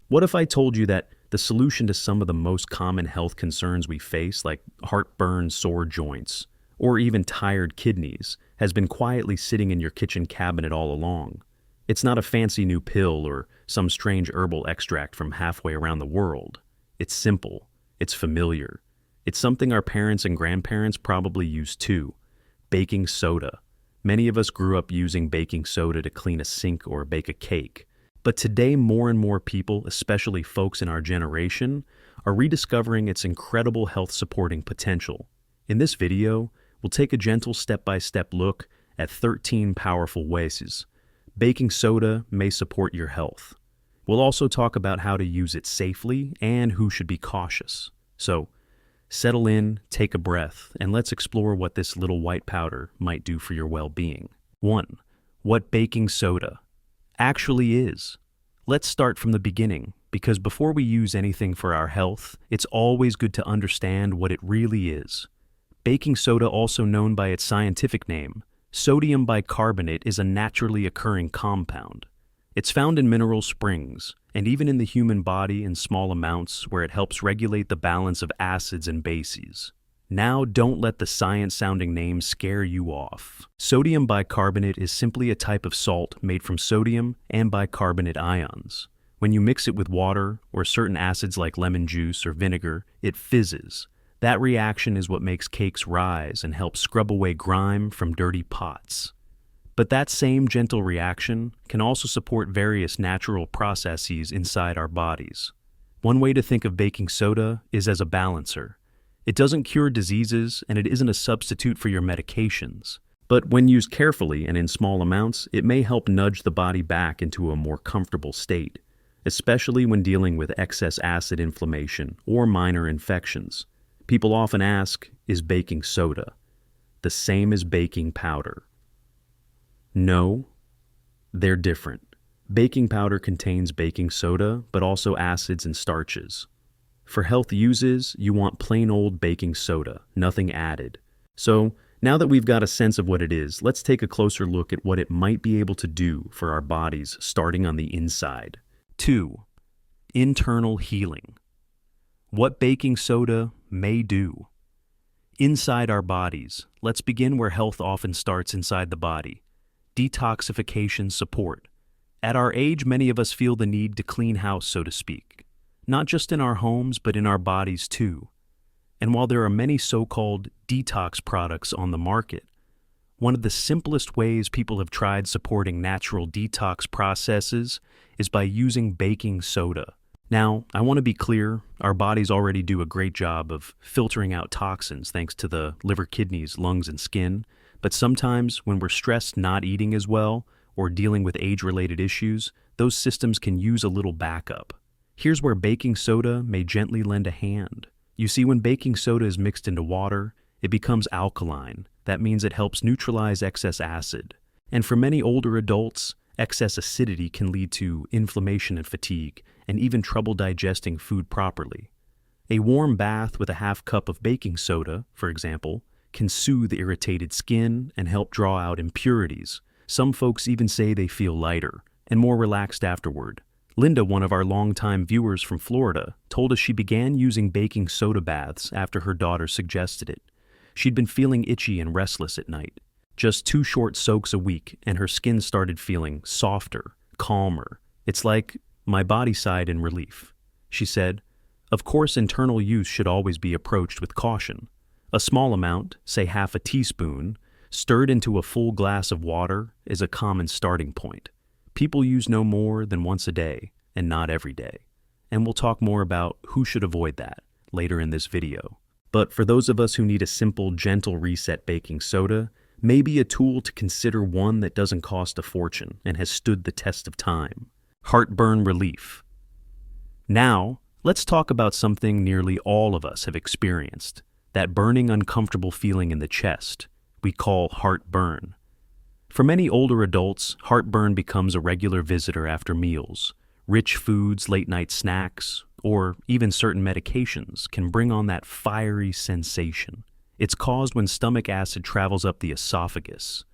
What if I told you that the solution to some of the most common health concerns we face, like heartburn, sore joints, or even tired kidneys, has been quietly sitting in your kitchen cabinet all along? It's not a fancy new pill or some strange herbal extract from halfway around the world. It's simple. It's familiar. It's something our parents and grandparents probably used too: baking soda. Many of us grew up using baking soda to clean a sink or bake a cake. But today, more and more people, especially folks in our generation, are rediscovering its incredible health-supporting potential. In this video, we'll take a gentle step-by-step look at 13 powerful ways baking soda may support your health. We'll also talk about how to use it safely and who should be cautious. So, settle in, take a breath, and let's explore what this little white powder might do for your well-being. 1. What baking soda actually is. Let's start from the beginning, because before we use anything for our health, it's always good to understand what it really is. Baking soda, also known by its scientific name, sodium bicarbonate, is a naturally occurring compound. It's found in mineral springs, and even in the human body in small amounts where it helps regulate the balance of acids and bases. Now, don't let the science-sounding name scare you off. Sodium bicarbonate is simply a type of salt made from sodium and bicarbonate ions. When you mix it with water or certain acids like lemon juice or vinegar, it fizzes. That reaction is what makes cakes rise and helps scrub away grime from dirty pots. But that same gentle reaction can also support various natural processes inside our bodies. One way to think of baking soda is as a balancer. It doesn't cure diseases, and it isn't a substitute for your medications. But when used carefully and in small amounts, it may help nudge the body back into a more comfortable state, especially when dealing with excess acid inflammation or minor infections. People often ask, is baking soda the same as baking powder? No, they're different. Baking powder contains baking soda, but also acids and starches. For health uses, you want plain old baking soda, nothing added. So, now that we've got a sense of what it is, let's take a closer look at what it might be able to do for our bodies starting on the inside. 2. Internal healing. What baking soda may do. Inside our bodies, let's begin where health often starts inside the body. Detoxification support. At our age, many of us feel the need to clean house, so to speak. Not just in our homes, but in our bodies too. And while there are many so-called detox products on the market, one of the simplest ways people have tried supporting natural detox processes is by using baking soda. Now, I want to be clear, our bodies already do a great job of filtering out toxins thanks to the liver, kidneys, lungs, and skin, but sometimes when we're stressed, not eating as well, or dealing with age-related issues, those systems can use a little backup. Here's where baking soda may gently lend a hand. You see, when baking soda is mixed into water, it becomes alkaline. That means it helps neutralize excess acid. And for many older adults, excess acidity can lead to inflammation and fatigue, and even trouble digesting food properly. A warm bath with a half cup of baking soda, for example, can soothe irritated skin and help draw out impurities. Some folks even say they feel lighter and more relaxed afterward. Linda, one of our longtime viewers from Florida, told us she began using baking soda baths after her daughter suggested it. She'd been feeling itchy and restless at night. Just 2 short soaks a week, and her skin started feeling softer, calmer. It's like my body sighed in relief. She said, "Of course, internal use should always be approached with caution. A small amount, say half a teaspoon, stirred into a full glass of water is a common starting point. People use no more than once a day, and not every day. And we'll talk more about who should avoid that later in this video. But for those of us who need a simple, gentle reset, baking soda may be a tool to consider, one that doesn't cost a fortune and has stood the test of time. Heartburn relief. Now, let's talk about something nearly all of us have experienced, that burning, uncomfortable feeling in the chest we call heartburn. For many older adults, heartburn becomes a regular visitor after meals. Rich foods, late-night snacks, or even certain medications can bring on that fiery sensation. It's caused when stomach acid travels up the esophagus,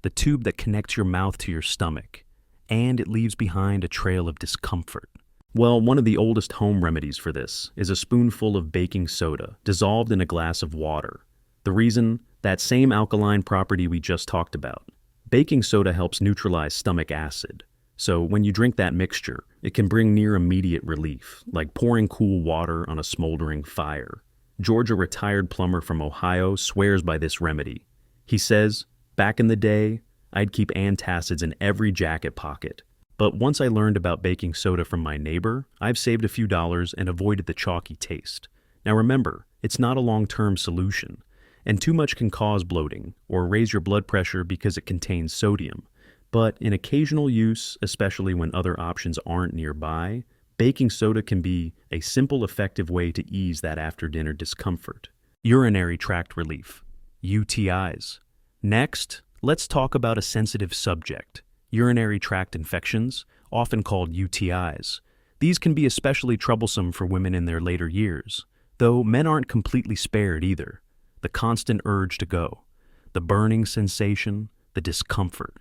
the tube that connects your mouth to your stomach, and it leaves behind a trail of discomfort. Well, one of the oldest home remedies for this is a spoonful of baking soda dissolved in a glass of water. The reason? That same alkaline property we just talked about. Baking soda helps neutralize stomach acid. So when you drink that mixture, it can bring near immediate relief, like pouring cool water on a smoldering fire. George, a retired plumber from Ohio, swears by this remedy. He says, "Back in the day, I'd keep antacids in every jacket pocket. But once I learned about baking soda from my neighbor, I've saved a few dollars and avoided the chalky taste." Now remember, it's not a long-term solution, and too much can cause bloating or raise your blood pressure because it contains sodium. But in occasional use, especially when other options aren't nearby, baking soda can be a simple, effective way to ease that after-dinner discomfort. Urinary tract relief, UTIs. Next, let's talk about a sensitive subject, urinary tract infections, often called UTIs. These can be especially troublesome for women in their later years, though men aren't completely spared either. The constant urge to go, the burning sensation, the discomfort.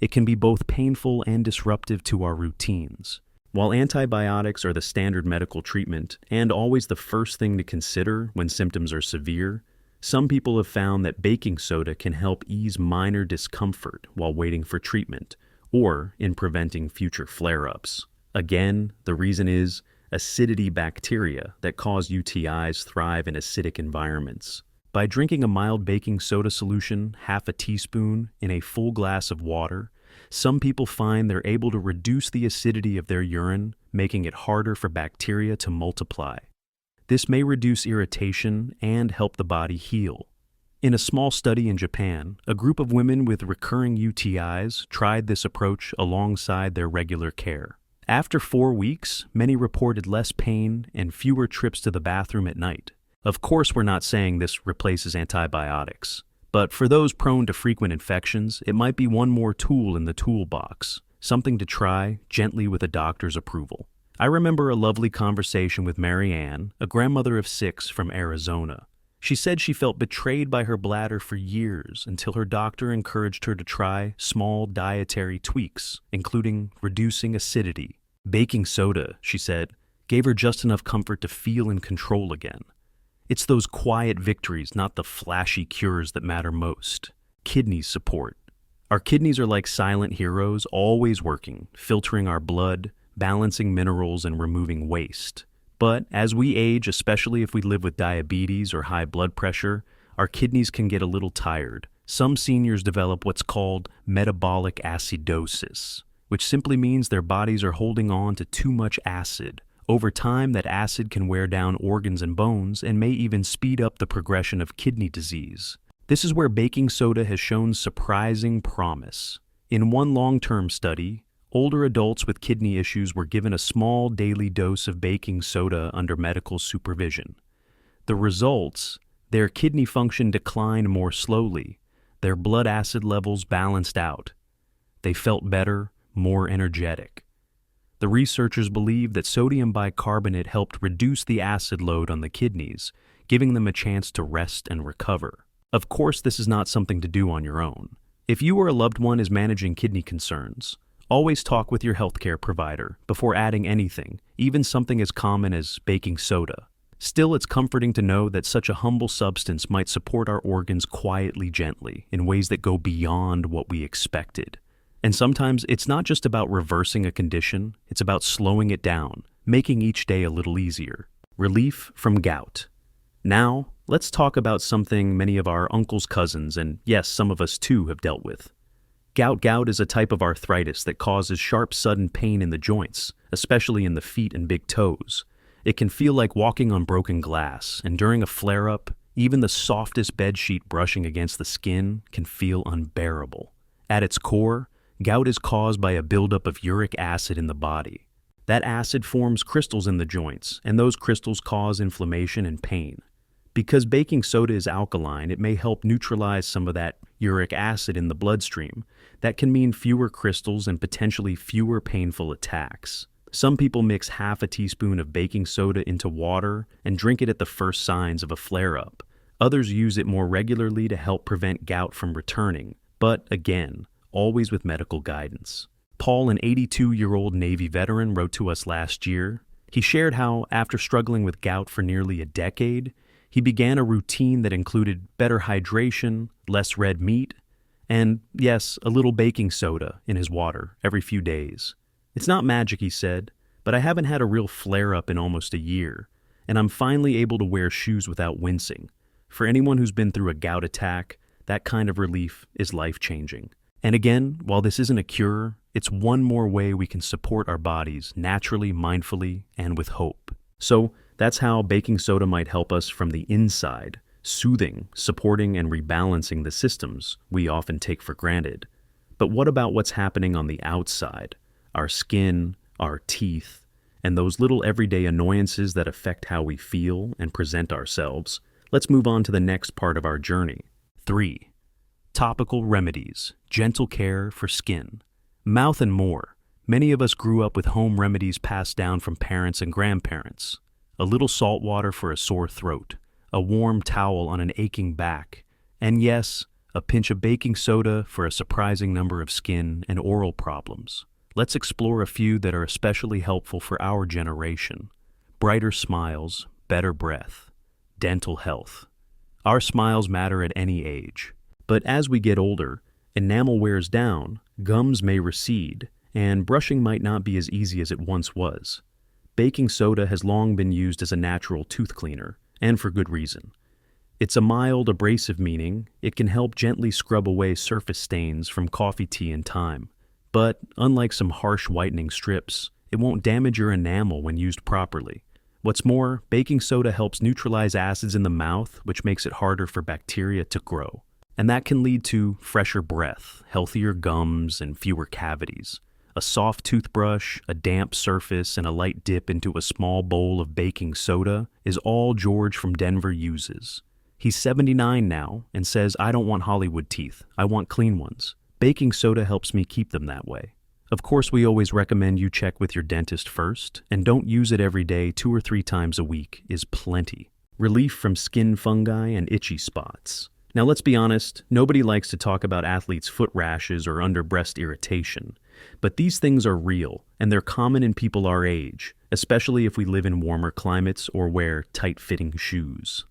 It can be both painful and disruptive to our routines. While antibiotics are the standard medical treatment and always the first thing to consider when symptoms are severe, some people have found that baking soda can help ease minor discomfort while waiting for treatment or in preventing future flare-ups. Again, the reason is acidity bacteria that cause UTIs thrive in acidic environments. By drinking a mild baking soda solution, half a teaspoon, in a full glass of water, some people find they're able to reduce the acidity of their urine, making it harder for bacteria to multiply. This may reduce irritation and help the body heal. In a small study in Japan, a group of women with recurring UTIs tried this approach alongside their regular care. After 4 weeks, many reported less pain and fewer trips to the bathroom at night. Of course, we're not saying this replaces antibiotics, but for those prone to frequent infections, it might be one more tool in the toolbox, something to try gently with a doctor's approval. I remember a lovely conversation with Mary Ann, a grandmother of 6 from Arizona. She said she felt betrayed by her bladder for years until her doctor encouraged her to try small dietary tweaks, including reducing acidity. Baking soda, she said, gave her just enough comfort to feel in control again. It's those quiet victories, not the flashy cures, that matter most. Kidney support. Our kidneys are like silent heroes, always working, filtering our blood, balancing minerals, and removing waste. But as we age, especially if we live with diabetes or high blood pressure, our kidneys can get a little tired. Some seniors develop what's called metabolic acidosis, which simply means their bodies are holding on to too much acid. Over time, that acid can wear down organs and bones and may even speed up the progression of kidney disease. This is where baking soda has shown surprising promise. In one long-term study, older adults with kidney issues were given a small daily dose of baking soda under medical supervision. The results: their kidney function declined more slowly, their blood acid levels balanced out. They felt better, more energetic. The researchers believe that sodium bicarbonate helped reduce the acid load on the kidneys, giving them a chance to rest and recover. Of course, this is not something to do on your own. If you or a loved one is managing kidney concerns, always talk with your healthcare provider before adding anything, even something as common as baking soda. Still, it's comforting to know that such a humble substance might support our organs quietly, gently, in ways that go beyond what we expected. And sometimes it's not just about reversing a condition, it's about slowing it down, making each day a little easier. Relief from gout. Now, let's talk about something many of our uncles, cousins, and yes, some of us too have dealt with. Gout is a type of arthritis that causes sharp, sudden pain in the joints, especially in the feet and big toes. It can feel like walking on broken glass, and during a flare-up, even the softest bedsheet brushing against the skin can feel unbearable. At its core, gout is caused by a buildup of uric acid in the body. That acid forms crystals in the joints, and those crystals cause inflammation and pain. Because baking soda is alkaline, it may help neutralize some of that uric acid in the bloodstream. That can mean fewer crystals and potentially fewer painful attacks. Some people mix half a teaspoon of baking soda into water and drink it at the first signs of a flare-up. Others use it more regularly to help prevent gout from returning. But again, always with medical guidance. Paul, an 82-year-old Navy veteran, wrote to us last year. He shared how, after struggling with gout for nearly a decade, he began a routine that included better hydration, less red meat, and, yes, a little baking soda in his water every few days. It's not magic, he said, but I haven't had a real flare-up in almost a year, and I'm finally able to wear shoes without wincing. For anyone who's been through a gout attack, that kind of relief is life-changing. And again, while this isn't a cure, it's one more way we can support our bodies naturally, mindfully, and with hope. So that's how baking soda might help us from the inside, soothing, supporting, and rebalancing the systems we often take for granted. But what about what's happening on the outside? Our skin, our teeth, and those little everyday annoyances that affect how we feel and present ourselves. Let's move on to the next part of our journey. 3. Topical remedies, gentle care for skin. Mouth and more. Many of us grew up with home remedies passed down from parents and grandparents. A little salt water for a sore throat, a warm towel on an aching back, and yes, a pinch of baking soda for a surprising number of skin and oral problems. Let's explore a few that are especially helpful for our generation. Brighter smiles, better breath, dental health. Our smiles matter at any age. But as we get older, enamel wears down, gums may recede, and brushing might not be as easy as it once was. Baking soda has long been used as a natural tooth cleaner, and for good reason. It's a mild, abrasive meaning it can help gently scrub away surface stains from coffee, tea, and time. But unlike some harsh whitening strips, it won't damage your enamel when used properly. What's more, baking soda helps neutralize acids in the mouth, which makes it harder for bacteria to grow. And that can lead to fresher breath, healthier gums, and fewer cavities. A soft toothbrush, a damp surface, and a light dip into a small bowl of baking soda is all George from Denver uses. He's 79 now and says, "I don't want Hollywood teeth. I want clean ones. Baking soda helps me keep them that way." Of course, we always recommend you check with your dentist first, and don't use it every day. 2 or 3 times a week is plenty. Relief from skin fungi and itchy spots. Now let's be honest, nobody likes to talk about athletes' foot rashes or under breast irritation. But these things are real, and they're common in people our age, especially if we live in warmer climates or wear tight-fitting shoes.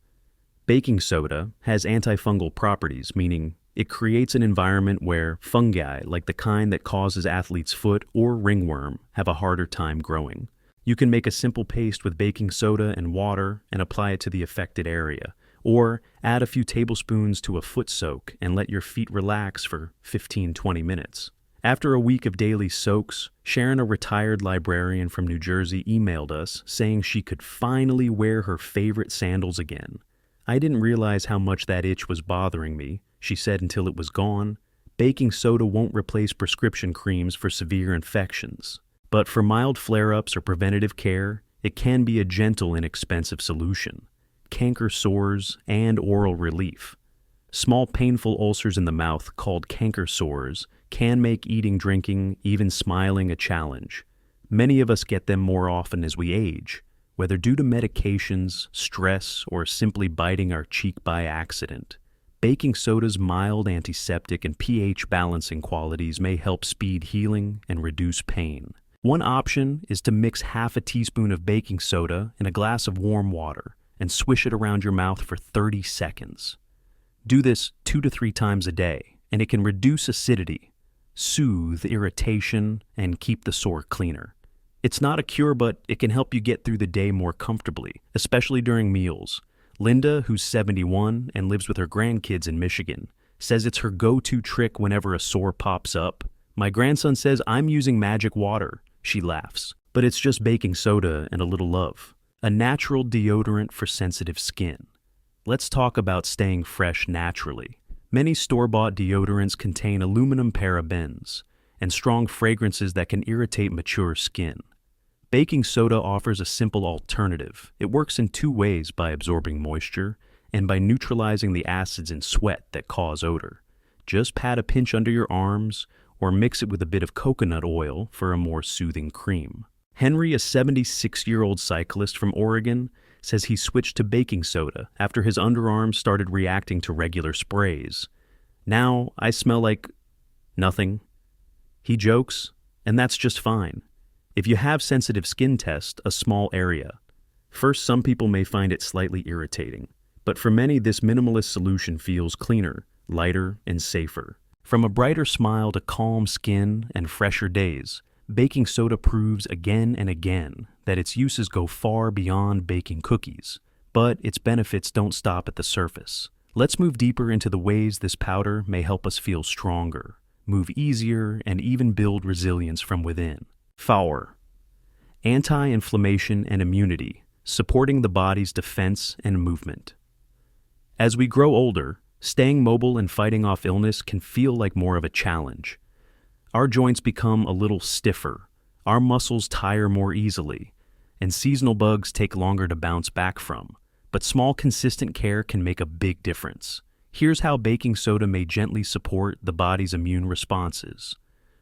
Baking soda has antifungal properties, meaning it creates an environment where fungi, like the kind that causes athlete's foot or ringworm, have a harder time growing. You can make a simple paste with baking soda and water and apply it to the affected area, or add a few tablespoons to a foot soak and let your feet relax for 15-20 minutes. After a week of daily soaks, Sharon, a retired librarian from New Jersey, emailed us saying she could finally wear her favorite sandals again. "I didn't realize how much that itch was bothering me," she said, "until it was gone. Baking soda won't replace prescription creams for severe infections. But for mild flare-ups or preventative care, it can be a gentle, inexpensive solution. Canker sores and oral relief. Small painful ulcers in the mouth called canker sores can make eating, drinking, even smiling a challenge. Many of us get them more often as we age, whether due to medications, stress, or simply biting our cheek by accident. Baking soda's mild antiseptic and pH balancing qualities may help speed healing and reduce pain. One option is to mix half a teaspoon of baking soda in a glass of warm water and swish it around your mouth for 30 seconds. Do this 2 to 3 times a day, and it can reduce acidity, soothe irritation, and keep the sore cleaner. It's not a cure, but it can help you get through the day more comfortably, especially during meals. Linda, who's 71 and lives with her grandkids in Michigan, says it's her go-to trick whenever a sore pops up. "My grandson says I'm using magic water," she laughs, "but it's just baking soda and a little love." A natural deodorant for sensitive skin. Let's talk about staying fresh naturally. Many store-bought deodorants contain aluminum parabens and strong fragrances that can irritate mature skin. Baking soda offers a simple alternative. It works in 2 ways: by absorbing moisture and by neutralizing the acids in sweat that cause odor. Just pat a pinch under your arms or mix it with a bit of coconut oil for a more soothing cream. Henry, a 76-year-old cyclist from Oregon, says he switched to baking soda after his underarms started reacting to regular sprays. "Now I smell like nothing." He jokes, And that's just fine. If you have sensitive skin, test a small area. First, some people may find it slightly irritating, but for many, this minimalist solution feels cleaner, lighter, and safer. From a brighter smile to calm skin and fresher days, baking soda proves again and again that its uses go far beyond baking cookies. But its benefits don't stop at the surface. Let's move deeper into the ways this powder may help us feel stronger, move easier, and even build resilience from within. 4. Anti-inflammation and immunity, supporting the body's defense and movement. As we grow older, staying mobile and fighting off illness can feel like more of a challenge. Our joints become a little stiffer, our muscles tire more easily, and seasonal bugs take longer to bounce back from. But small, consistent care can make a big difference. Here's how baking soda may gently support the body's immune responses.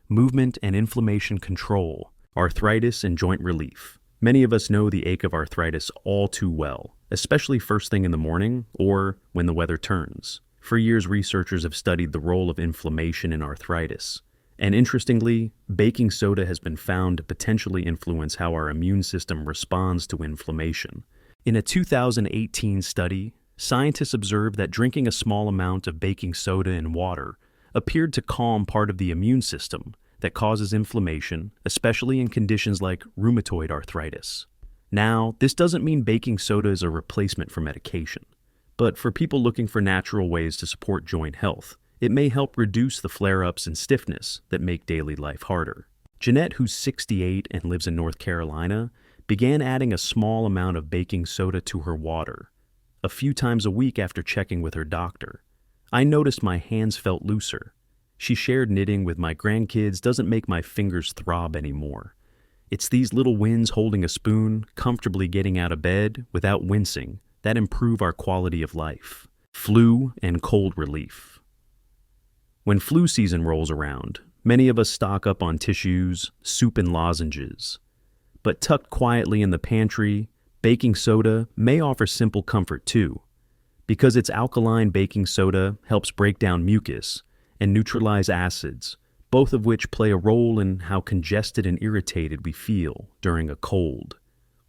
Movement and inflammation control, arthritis and joint relief. Many of us know the ache of arthritis all too well, especially first thing in the morning or when the weather turns. For years, researchers have studied the role of inflammation in arthritis. And interestingly, baking soda has been found to potentially influence how our immune system responds to inflammation. In a 2018 study, scientists observed that drinking a small amount of baking soda in water appeared to calm part of the immune system that causes inflammation, especially in conditions like rheumatoid arthritis. Now, this doesn't mean baking soda is a replacement for medication, but for people looking for natural ways to support joint health, it may help reduce the flare-ups and stiffness that make daily life harder. Jeanette, who's 68 and lives in North Carolina, began adding a small amount of baking soda to her water a few times a week after checking with her doctor. I noticed my hands felt looser. She shared knitting with my grandkids doesn't make my fingers throb anymore. It's these little wins, holding a spoon, comfortably getting out of bed without wincing, that improve our quality of life. Flu and cold relief. When flu season rolls around, many of us stock up on tissues, soup, and lozenges. But tucked quietly in the pantry, baking soda may offer simple comfort too. Because its alkaline baking soda helps break down mucus and neutralize acids, both of which play a role in how congested and irritated we feel during a cold.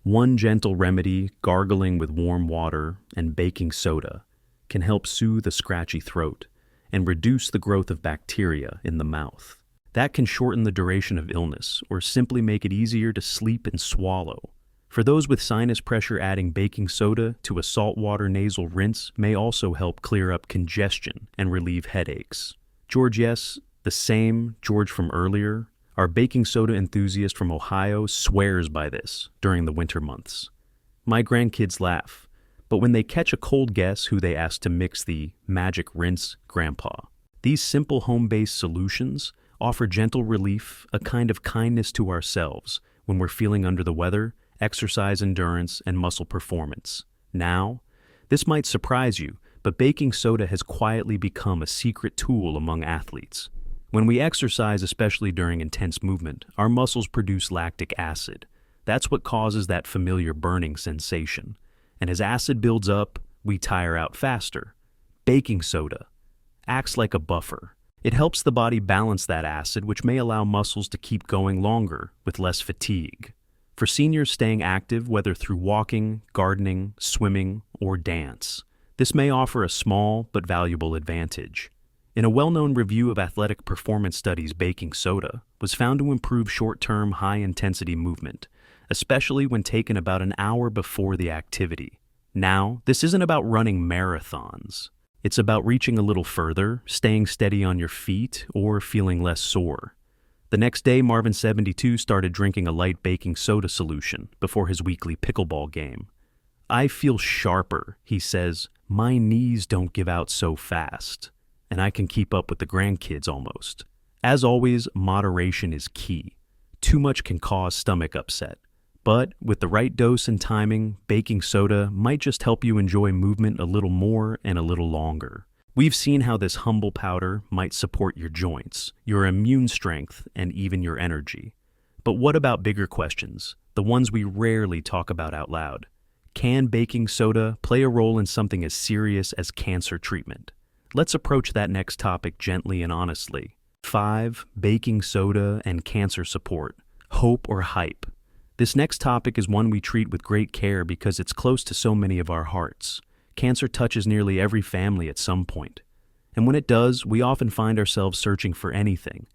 One gentle remedy, gargling with warm water and baking soda, can help soothe a scratchy throat and reduce the growth of bacteria in the mouth. That can shorten the duration of illness or simply make it easier to sleep and swallow. For those with sinus pressure, adding baking soda to a saltwater nasal rinse may also help clear up congestion and relieve headaches. George, yes, the same George from earlier, our baking soda enthusiast from Ohio, swears by this during the winter months. My grandkids laugh, but when they catch a cold, guess who they ask to mix the magic rinse? Grandpa. These simple home-based solutions offer gentle relief, a kind of kindness to ourselves when we're feeling under the weather, exercise endurance, and muscle performance. Now, this might surprise you, but baking soda has quietly become a secret tool among athletes. When we exercise, especially during intense movement, our muscles produce lactic acid. That's what causes that familiar burning sensation. And as acid builds up, we tire out faster. Baking soda acts like a buffer. It helps the body balance that acid, which may allow muscles to keep going longer with less fatigue. For seniors staying active, whether through walking, gardening, swimming, or dance, this may offer a small but valuable advantage. In a well-known review of athletic performance studies, baking soda was found to improve short-term, high-intensity movement, especially when taken about an hour before the activity. Now, this isn't about running marathons. It's about reaching a little further, staying steady on your feet, or feeling less sore. The next day, Marvin, 72, started drinking a light baking soda solution before his weekly pickleball game. I feel sharper, he says. My knees don't give out so fast, and I can keep up with the grandkids almost. As always, moderation is key. Too much can cause stomach upset. But with the right dose and timing, baking soda might just help you enjoy movement a little more and a little longer. We've seen how this humble powder might support your joints, your immune strength, and even your energy. But what about bigger questions, the ones we rarely talk about out loud? Can baking soda play a role in something as serious as cancer treatment? Let's approach that next topic gently and honestly. 5. Baking soda and cancer support. Hope or hype? This next topic is one we treat with great care because it's close to so many of our hearts. Cancer touches nearly every family at some point. And when it does, we often find ourselves searching for anything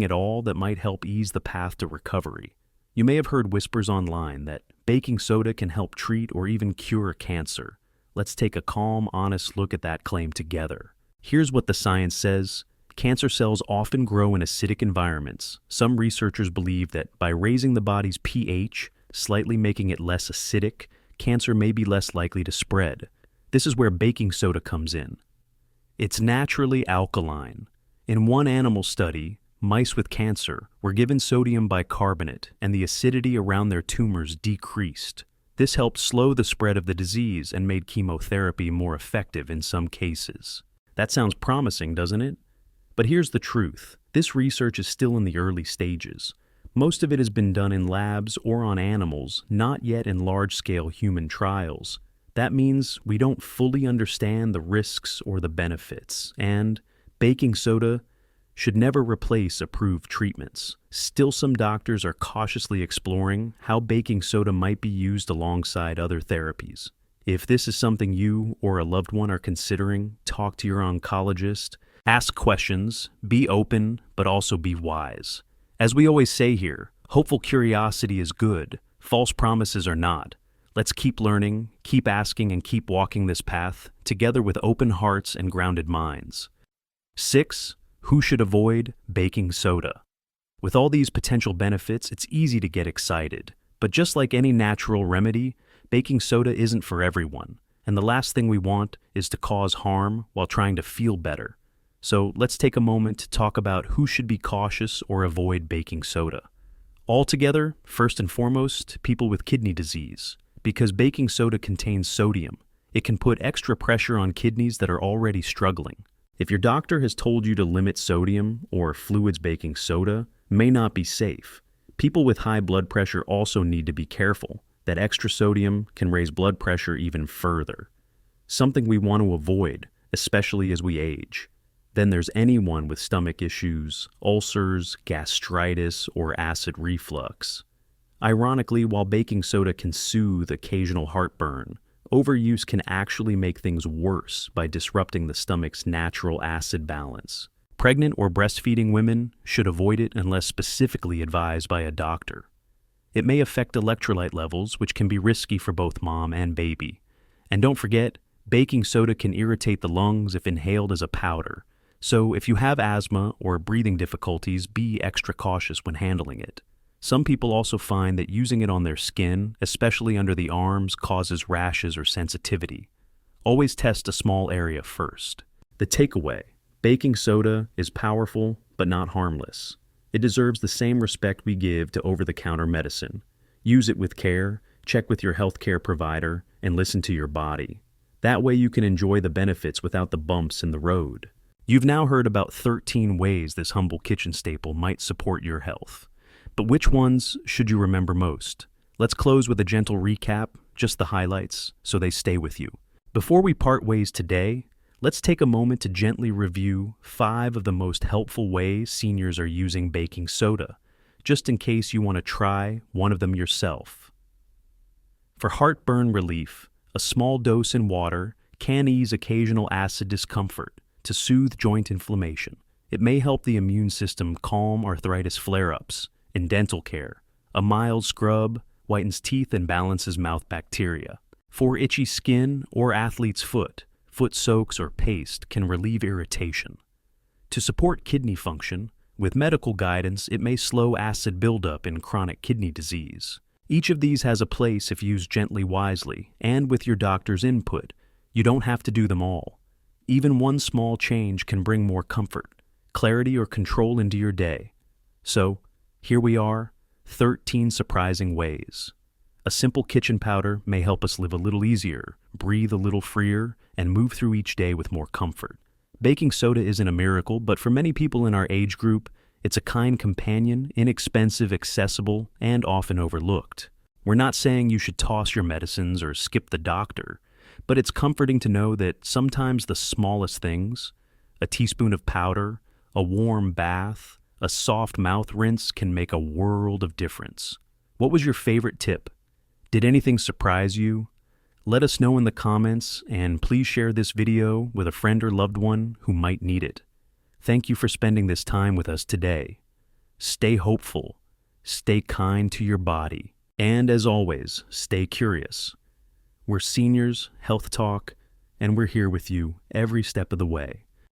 at all that might help ease the path to recovery. You may have heard whispers online that baking soda can help treat or even cure cancer. Let's take a calm, honest look at that claim together. Here's what the science says. Cancer cells often grow in acidic environments. Some researchers believe that by raising the body's pH, slightly making it less acidic, cancer may be less likely to spread. This is where baking soda comes in. It's naturally alkaline. In one animal study, mice with cancer were given sodium bicarbonate and the acidity around their tumors decreased. This helped slow the spread of the disease and made chemotherapy more effective in some cases. That sounds promising, doesn't it? But here's the truth. This research is still in the early stages. Most of it has been done in labs or on animals, not yet in large-scale human trials. That means we don't fully understand the risks or the benefits, and baking soda should never replace approved treatments. Still, some doctors are cautiously exploring how baking soda might be used alongside other therapies. If this is something you or a loved one are considering, talk to your oncologist. Ask questions, be open, but also be wise. As we always say here, hopeful curiosity is good, false promises are not. Let's keep learning, keep asking, and keep walking this path, together with open hearts and grounded minds. 6. Who should avoid baking soda? With all these potential benefits, it's easy to get excited. But just like any natural remedy, baking soda isn't for everyone. And the last thing we want is to cause harm while trying to feel better. So let's take a moment to talk about who should be cautious or avoid baking soda. Altogether, first and foremost, people with kidney disease. Because baking soda contains sodium, it can put extra pressure on kidneys that are already struggling. If your doctor has told you to limit sodium or fluids baking soda, may not be safe. People with high blood pressure also need to be careful. That extra sodium can raise blood pressure even further. Something we want to avoid, especially as we age. Then there's anyone with stomach issues, ulcers, gastritis, or acid reflux. Ironically, while baking soda can soothe occasional heartburn, overuse can actually make things worse by disrupting the stomach's natural acid balance. Pregnant or breastfeeding women should avoid it unless specifically advised by a doctor. It may affect electrolyte levels, which can be risky for both mom and baby. And don't forget, baking soda can irritate the lungs if inhaled as a powder. So if you have asthma or breathing difficulties, be extra cautious when handling it. Some people also find that using it on their skin, especially under the arms, causes rashes or sensitivity. Always test a small area first. The takeaway: baking soda is powerful but not harmless. It deserves the same respect we give to over-the-counter medicine. Use it with care, check with your healthcare provider, and listen to your body. That way you can enjoy the benefits without the bumps in the road. You've now heard about 13 ways this humble kitchen staple might support your health. But which ones should you remember most? Let's close with a gentle recap, just the highlights, so they stay with you. Before we part ways today, let's take a moment to gently review 5 of the most helpful ways seniors are using baking soda, just in case you want to try one of them yourself. For heartburn relief, a small dose in water can ease occasional acid discomfort to soothe joint inflammation. It may help the immune system calm arthritis flare-ups. In dental care, a mild scrub whitens teeth and balances mouth bacteria. For itchy skin or athlete's foot soaks or paste can relieve irritation. To support kidney function, with medical guidance, it may slow acid buildup in chronic kidney disease. Each of these has a place if used gently, wisely, and with your doctor's input. You don't have to do them all. Even one small change can bring more comfort, clarity, or control into your day. So, here we are, 13 surprising ways. A simple kitchen powder may help us live a little easier, breathe a little freer, and move through each day with more comfort. Baking soda isn't a miracle, but for many people in our age group, it's a kind companion, inexpensive, accessible, and often overlooked. We're not saying you should toss your medicines or skip the doctor, but it's comforting to know that sometimes the smallest things, a teaspoon of powder, A warm bath, a soft mouth rinse can make a world of difference. What was your favorite tip? Did anything surprise you? Let us know in the comments, and please share this video with a friend or loved one who might need it. Thank you for spending this time with us today. Stay hopeful, stay kind to your body, and as always, stay curious. We're Seniors Health Talk, and we're here with you every step of the way.